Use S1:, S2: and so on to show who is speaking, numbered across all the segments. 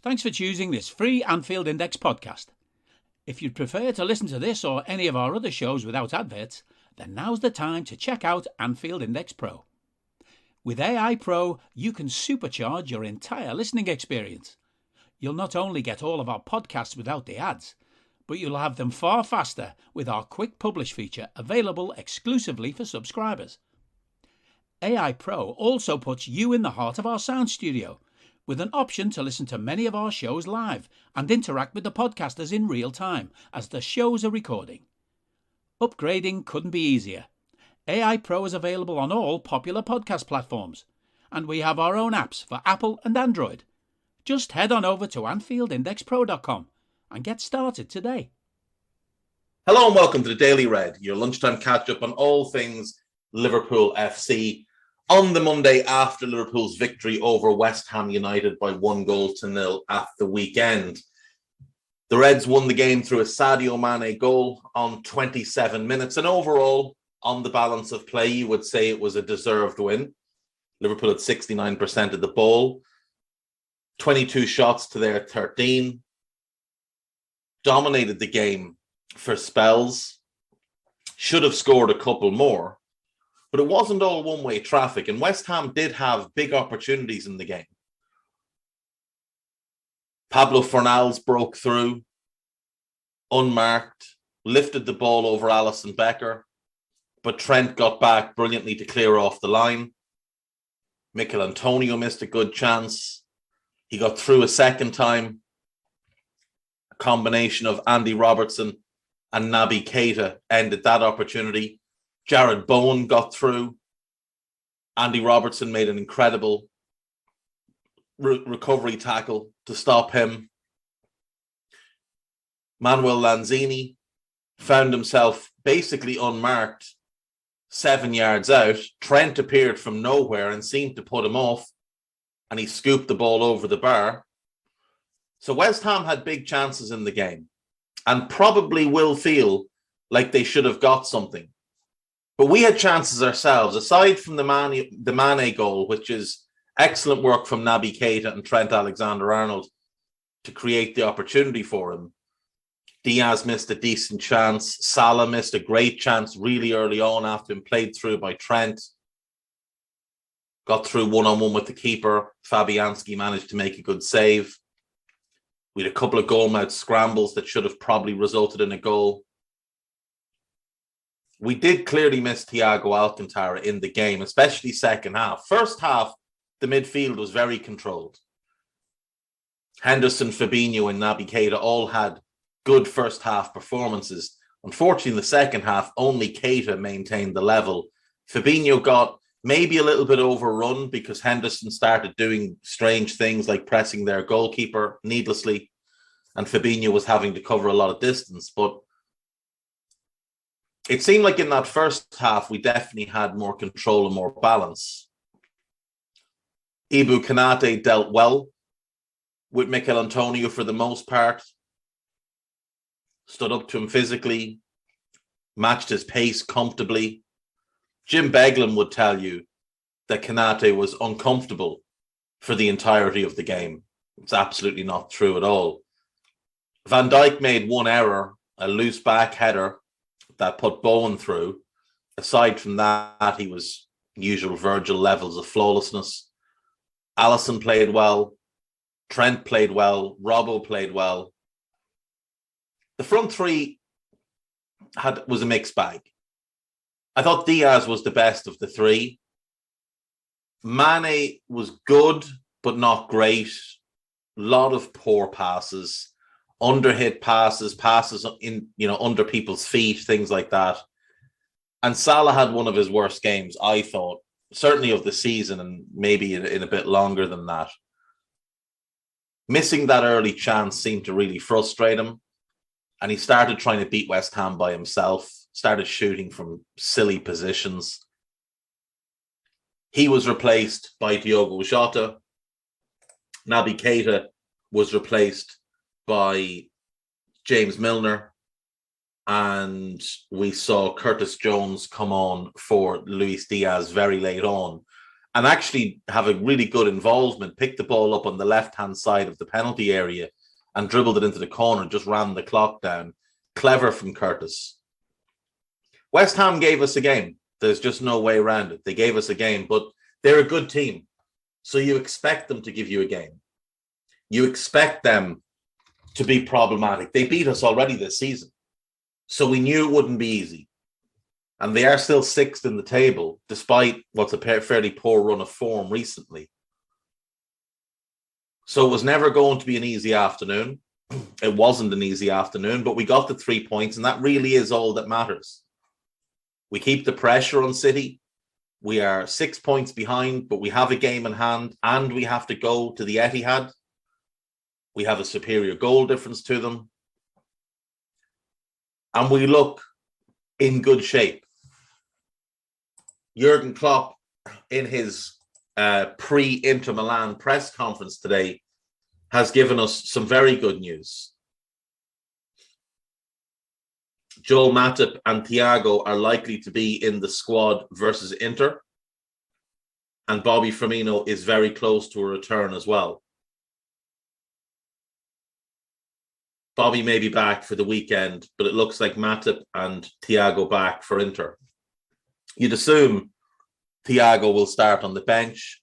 S1: Thanks for choosing this free Anfield Index podcast. If you'd prefer to listen to this or any of our other shows without adverts, then now's the time to check out Anfield Index Pro. With AI Pro, you can supercharge your entire listening experience. You'll not only get all of our podcasts without the ads, but you'll have them far faster with our Quick Publish feature available exclusively for subscribers. AI Pro also puts you in the heart of our sound studio, with an option to listen to many of our shows live and interact with the podcasters in real time as the shows are recording. Upgrading couldn't be easier. AI Pro is available on all popular podcast platforms, and we have our own apps for Apple and Android. Just head on over to AnfieldIndexPro.com and get started today.
S2: Hello and welcome to the Daily Red, your lunchtime catch-up on all things Liverpool FC on the Monday after Liverpool's victory over West Ham United by 1-0 at the weekend. The Reds won the game through a Sadio Mane goal on 27 minutes, and overall, on the balance of play, you would say it was a deserved win. Liverpool had 69% of the ball, 22 shots to their 13, dominated the game for spells, should have scored a couple more, but it wasn't all one-way traffic, and West Ham did have big opportunities in the game. Pablo Fornals broke through, unmarked, lifted the ball over Alisson Becker, but Trent got back brilliantly to clear off the line. Mikel Antonio missed a good chance. He got through a second time. A combination of Andy Robertson and Naby Keita ended that opportunity. Jared Bowen got through. Andy Robertson made an incredible recovery tackle to stop him. Manuel Lanzini found himself basically unmarked 7 yards out. Trent appeared from nowhere and seemed to put him off, and he scooped the ball over the bar. So West Ham had big chances in the game and probably will feel like they should have got something. But we had chances ourselves, aside from the Mane goal, which is excellent work from Naby Keita and Trent Alexander-Arnold to create the opportunity for him. Diaz missed a decent chance. Salah missed a great chance really early on after being played through by Trent. Got through one-on-one with the keeper. Fabianski managed to make a good save. We had a couple of goal-mouth scrambles that should have probably resulted in a goal. We did clearly miss Thiago Alcantara in the game, especially second half. First half, the midfield was very controlled. Henderson, Fabinho and Naby Keita all had good first half performances. Unfortunately, in the second half, only Keita maintained the level. Fabinho got maybe a little bit overrun because Henderson started doing strange things like pressing their goalkeeper needlessly, and Fabinho was having to cover a lot of distance. But it seemed like in that first half, we definitely had more control and more balance. Ibou Konate dealt well with Mikel Antonio for the most part, stood up to him physically, matched his pace comfortably. Jim Beglin would tell you that Konate was uncomfortable for the entirety of the game. It's absolutely not true at all. Van Dijk made one error, a loose back header that put Bowen through. Aside from that, he was usual Virgil levels of flawlessness. Alisson played well. Trent played well. Robbo played well. The front three was a mixed bag. I thought Diaz was the best of the three. Mane was good, but not great. A lot of poor passes, underhit passes in, under people's feet, things like that. And Salah had one of his worst games, I thought, certainly of the season, and maybe in a bit longer than that. Missing that early chance seemed to really frustrate him, and he started trying to beat West Ham by himself, started shooting from silly positions. He was replaced by Diogo Jota. Naby Keita was replaced by James Milner, and we saw Curtis Jones come on for Luis Diaz very late on. and actually have a really good involvement, picked the ball up on the left-hand side of the penalty area and dribbled it into the corner, just ran the clock down. Clever from Curtis. West Ham gave us a game. There's just no way around it. They gave us a game, but they're a good team. So you expect them to give you a game. You expect them to be problematic. They beat us already this season. So we knew it wouldn't be easy. And they are still sixth in the table, despite what's a fairly poor run of form recently. So it was never going to be an easy afternoon. It wasn't an easy afternoon, but we got the 3 points, and that really is all that matters. We keep the pressure on City. We are 6 points behind, but we have a game in hand, and we have to go to the Etihad. We have a superior goal difference to them. And we look in good shape. Jurgen Klopp, in his pre-Inter Milan press conference today, has given us some very good news. Joel Matip and Thiago are likely to be in the squad versus Inter. And Bobby Firmino is very close to a return as well. Bobby may be back for the weekend, but it looks like Matip and Thiago back for Inter. You'd assume Thiago will start on the bench.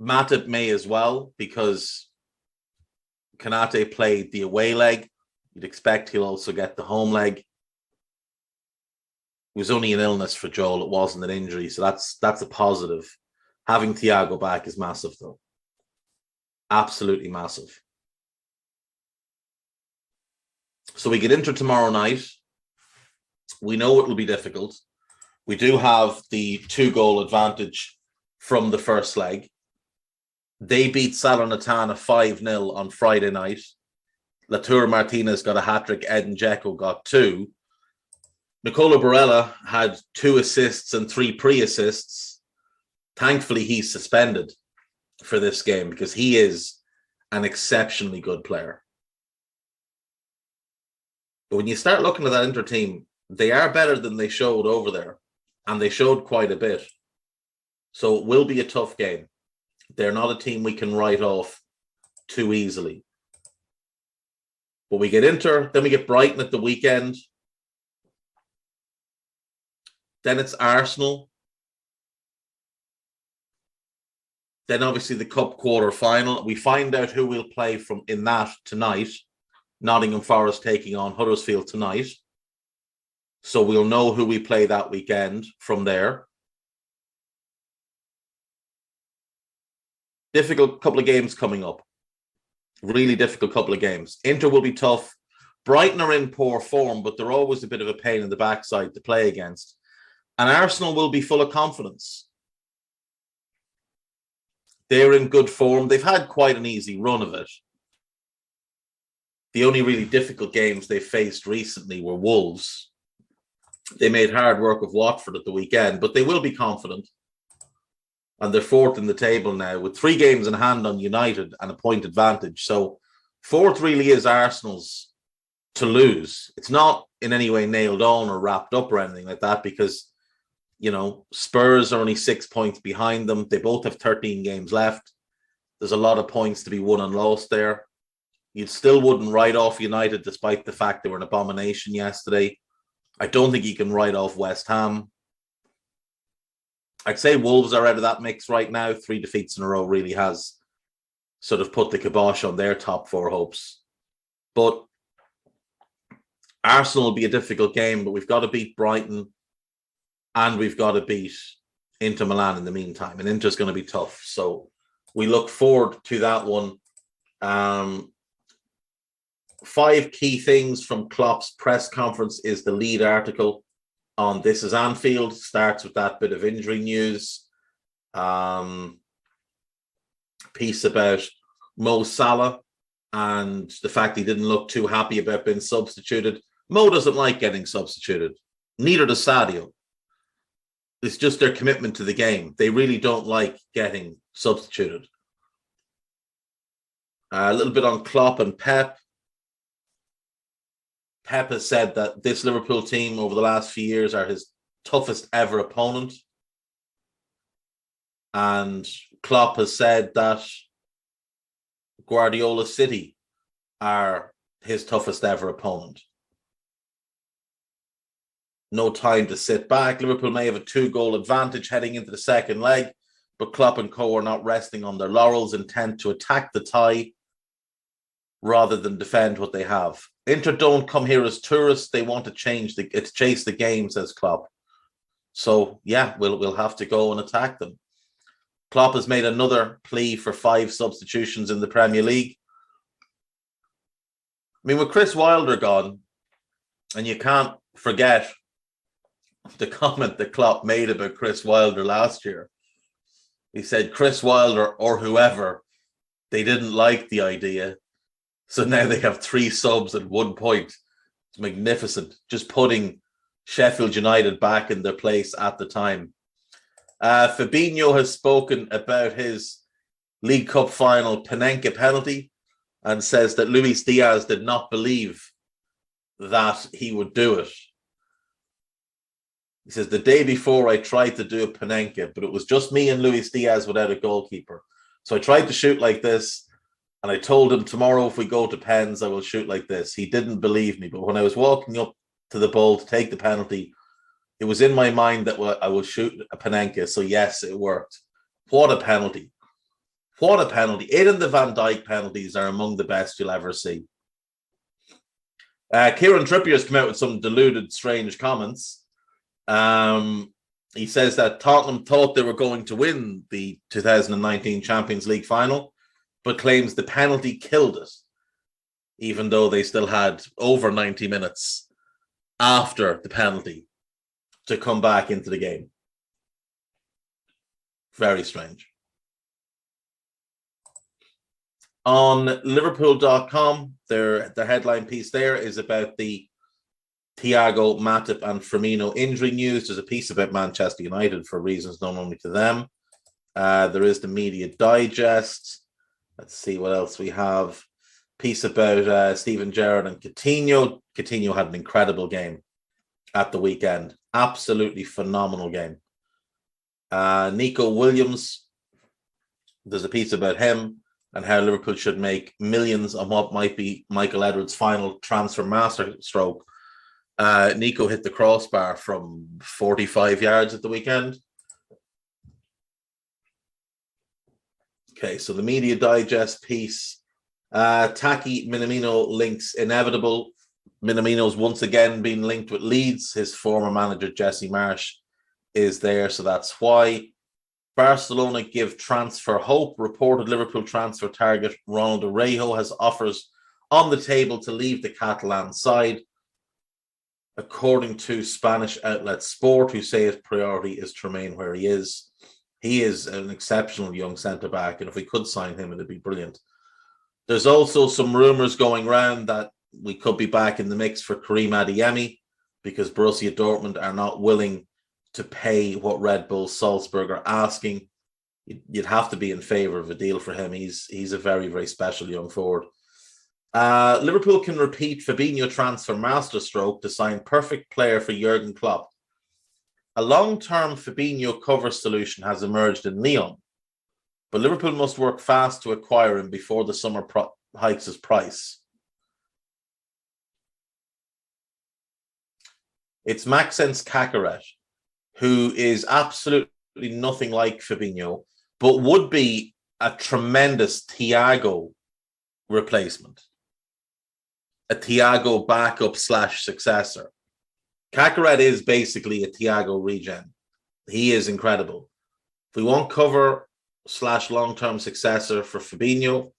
S2: Matip may as well, because Konate played the away leg. You'd expect he'll also get the home leg. It was only an illness for Joel. It wasn't an injury, so that's a positive. Having Thiago back is massive, though. Absolutely massive. So we get Inter tomorrow night. We know it'll be difficult. We do have the 2-goal advantage from the first leg. They beat Salernitana 5-0 on Friday night. Latour Martinez got a hat-trick. Edin Dzeko got 2. Nicola Barella had 2 assists and 3 pre-assists. Thankfully, he's suspended for this game because he is an exceptionally good player. But when you start looking at that Inter team, they are better than they showed over there. And they showed quite a bit. So it will be a tough game. They're not a team we can write off too easily. But we get Inter, then we get Brighton at the weekend. Then it's Arsenal. Then obviously the Cup quarter-final. We find out who we'll play from in that tonight. Nottingham Forest taking on Huddersfield tonight. So we'll know who we play that weekend from there. Difficult couple of games coming up. Really difficult couple of games. Inter will be tough. Brighton are in poor form, but they're always a bit of a pain in the backside to play against. And Arsenal will be full of confidence. They're in good form. They've had quite an easy run of it. The only really difficult games they faced recently were Wolves. They made hard work of Watford at the weekend, but they will be confident. And they're 4th in the table now with 3 games in hand on United and a point advantage. So 4th really is Arsenal's to lose. It's not in any way nailed on or wrapped up or anything like that because, you know, Spurs are only 6 points behind them. They both have 13 games left. There's a lot of points to be won and lost there. You still wouldn't write off United despite the fact they were an abomination yesterday. I don't think you can write off West Ham. I'd say Wolves are out of that mix right now. 3 defeats in a row really has sort of put the kibosh on their top 4 hopes. But Arsenal will be a difficult game, but we've got to beat Brighton and we've got to beat Inter Milan in the meantime. And Inter's going to be tough. So we look forward to that one. 5 key things from Klopp's press conference is the lead article on This is Anfield. Starts with that bit of injury news. Piece about Mo Salah and the fact he didn't look too happy about being substituted. Mo doesn't like getting substituted. Neither does Sadio. It's just their commitment to the game. They really don't like getting substituted. A little bit on Klopp and Pep. Pep has said that this Liverpool team over the last few years are his toughest ever opponent. And Klopp has said that Guardiola City are his toughest ever opponent. No time to sit back. Liverpool may have a 2-goal advantage heading into the second leg, but Klopp and co are not resting on their laurels, intent to attack the tie rather than defend what they have. Inter don't come here as tourists. They want to chase the game, says Klopp. So, yeah, we'll have to go and attack them. Klopp has made another plea for 5 substitutions in the Premier League. I mean, with Chris Wilder gone, and you can't forget the comment that Klopp made about Chris Wilder last year. He said, Chris Wilder or whoever, they didn't like the idea. So now they have 3 subs at 1 point. It's magnificent. Just putting Sheffield United back in their place at the time. Fabinho has spoken about his League Cup final Panenka penalty and says that Luis Diaz did not believe that he would do it. He says, the day before I tried to do a Panenka, but it was just me and Luis Diaz without a goalkeeper. So I tried to shoot like this, and I told him tomorrow if we go to pens, I will shoot like this. He didn't believe me, but when I was walking up to the ball to take the penalty, it was in my mind that I will shoot a Panenka. So yes, it worked. What a penalty. What a penalty. It and the Van Dijk penalties are among the best you'll ever see. Kieran Trippier's come out with some deluded, strange comments. He says that Tottenham thought they were going to win the 2019 Champions League final, but claims the penalty killed it, even though they still had over 90 minutes after the penalty to come back into the game. Very strange. On Liverpool.com, their headline piece there is about the Thiago, Matip and Firmino injury news. There's a piece about Manchester United for reasons known only to them. There is the Media Digest. Let's see what else we have. Piece about Steven Gerrard and Coutinho. Coutinho had an incredible game at the weekend. Absolutely phenomenal game. Nico Williams, there's a piece about him and how Liverpool should make millions on what might be Michael Edwards' final transfer masterstroke. Nico hit the crossbar from 45 yards at the weekend. Okay, so the Media Digest piece. Taki Minamino links inevitable. Minamino's once again been linked with Leeds. His former manager, Jesse Marsh, is there, so that's why. Barcelona give transfer hope. Reported Liverpool transfer target Ronald Araujo has offers on the table to leave the Catalan side, according to Spanish outlet Sport, who say his priority is to remain where he is. He is an exceptional young centre-back, and if we could sign him, it'd be brilliant. There's also some rumours going around that we could be back in the mix for Karim Adeyemi because Borussia Dortmund are not willing to pay what Red Bull Salzburg are asking. You'd have to be in favour of a deal for him. He's a very, very special young forward. Liverpool can repeat Fabinho transfer masterstroke to sign perfect player for Jurgen Klopp. A long-term Fabinho cover solution has emerged in Lyon, but Liverpool must work fast to acquire him before the summer hikes his price. It's Maxence Cacaret, who is absolutely nothing like Fabinho, but would be a tremendous Thiago replacement. A Thiago backup / successor. Cacaret is basically a Thiago regen. He is incredible. If we want cover / long-term successor for Fabinho,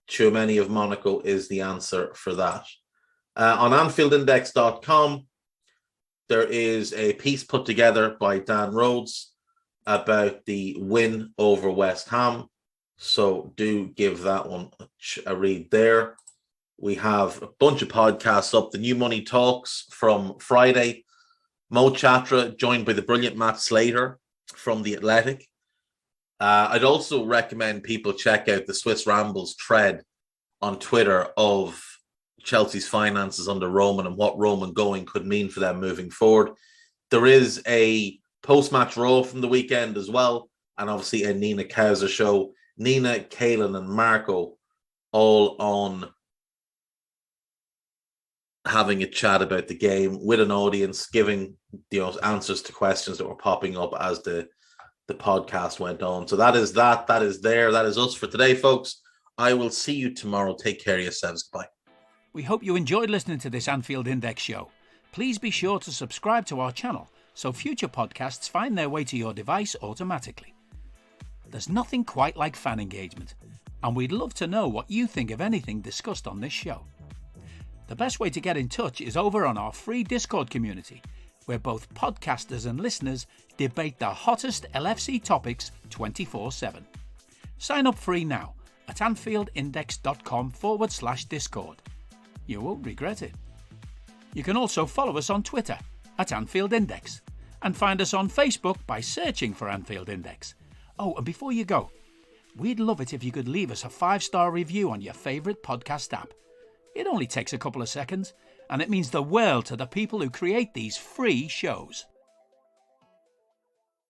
S2: Tchouaméni of Monaco is the answer for that. On AnfieldIndex.com, there is a piece put together by Dan Rhodes about the win over West Ham. So do give that one a read there. We have a bunch of podcasts up. The New Money Talks from Friday. Mo Chatra, joined by the brilliant Matt Slater from The Athletic. I'd also recommend people check out the Swiss Rambles thread on Twitter of Chelsea's finances under Roman and what Roman going could mean for them moving forward. There is a post-match Raw from the weekend as well, and obviously a Nina Kauser show. Nina, Kaylin, and Marco all on having a chat about the game with an audience, giving answers to questions that were popping up as the podcast went on. So that is us for today, folks. I will see you tomorrow. Take care of yourselves. Goodbye.
S1: We hope you enjoyed listening to this Anfield Index show. Please be sure to subscribe to our channel so future podcasts find their way to your device automatically. There's nothing quite like fan engagement, and we'd love to know what you think of anything discussed on this show. The best way to get in touch is over on our free Discord community, where both podcasters and listeners debate the hottest LFC topics 24/7. Sign up free now at AnfieldIndex.com/Discord. You won't regret it. You can also follow us on Twitter at Anfield Index and find us on Facebook by searching for Anfield Index. Oh, and before you go, we'd love it if you could leave us a 5-star review on your favourite podcast app. It only takes a couple of seconds, and it means the world to the people who create these free shows.